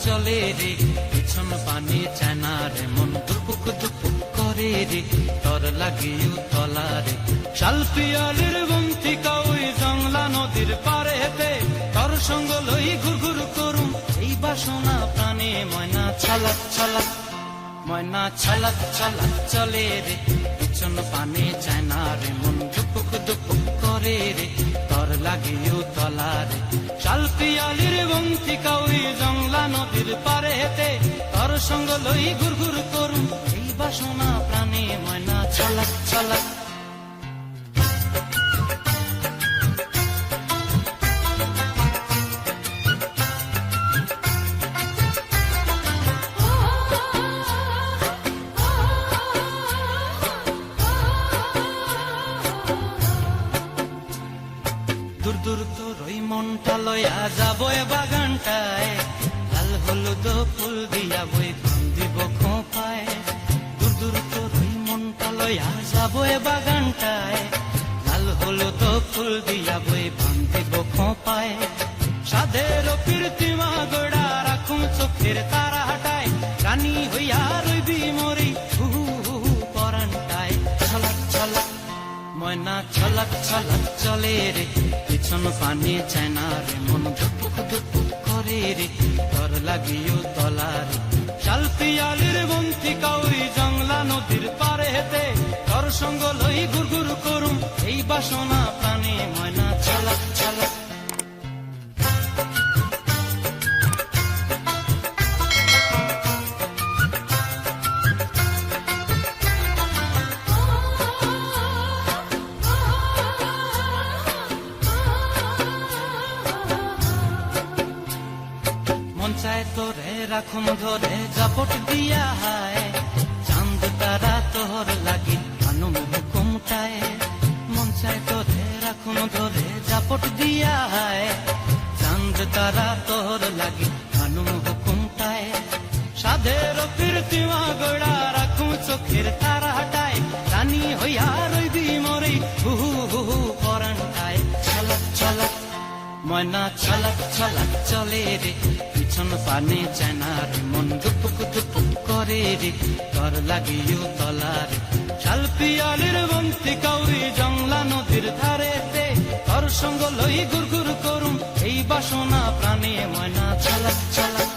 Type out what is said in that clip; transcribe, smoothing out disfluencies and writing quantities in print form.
চলে রে, পিছন পানে চায় না রে, মন দুপুক দুপুক করে রে, তর লাগিও তলা রে। শাল পিয়ালির বন্তিকা ওই জংলা নদীর পারে হেতে, তর সঙ্গ লই ঘুরঘুর করুম এই বাসনা প্রাণে। ময়না ছলাক ছলাক, ময়না ছলাক ছলাক চলে রে, পিছন পানে চায় না রে, মন দুপুক দুপুক করে রে, তর লাগিও তলা রে। শাল পিয়ালির বন্তিকা ওই জংলা নদীর পারে হেতে, তর সঙ্গ লই ঘুরঘুর করুম এই বাসনা প্রাণে। ময়না ছলাক ছলাক। দূর দূর তোর ওই মনটা লয়া যাবো এ বাগানটায়, লাল হলুদ ফুল দিয়া বই দিব খোঁপায়। দূর দূর তোর ওই মনটা লয়া যাবো এ বাগানটায়, লাল হলুদ ফুল দিয়া বই দিব খোঁপায়। সাধের কীর্তিমা গোড়া রাখুন চোখের তারা হাটায়, রানী হইয়া রইবি মরি হু পরানটায়। ছলাক ছলাক, ময়না ছলাক ছলাক চলে রে, পিছন পানে চায় না রে, মন দুপুক দুপুক করে রে, তর লাগিও তলা রে। শাল পিয়ালির বন্তিকা ওই জংলা নদীর পারে হেতে, তর সঙ্গ লই ঘুরঘুর করুম এই বাসনা প্রাণে। ময়না ছলাক ছলাক। মন চায় তোরে রাখুম ধরে জাপট দিয়া হায়, চাঁদ তারা তোর লাগি আনুম হুকুমটায়। মন চায় তোরে রাখুম ধরে জাপট দিয়া হায়, চাঁদ তারা তোর লাগি আনুম হুকুমটায়। সাধের কীর্তিমা গোড়া রাখুম চোখের তারা হাটায়, রানী হইয়া রইবি মরি হু হু পরানটায়। ছলাক ছলাক, ময়না ছলাক ছলাক চলে রে, পিছন পানে চায় না রে, মন দুপুক দুপুক করে রে, তর লাগিও তলা রে। শাল পিয়ালির বন্তিকা ওই জংলা নদীর ধারেতে, তর সঙ্গ লই ঘুরঘুর করুম এই বাসনা প্রাণে। ময়না ছলাক ছলাক।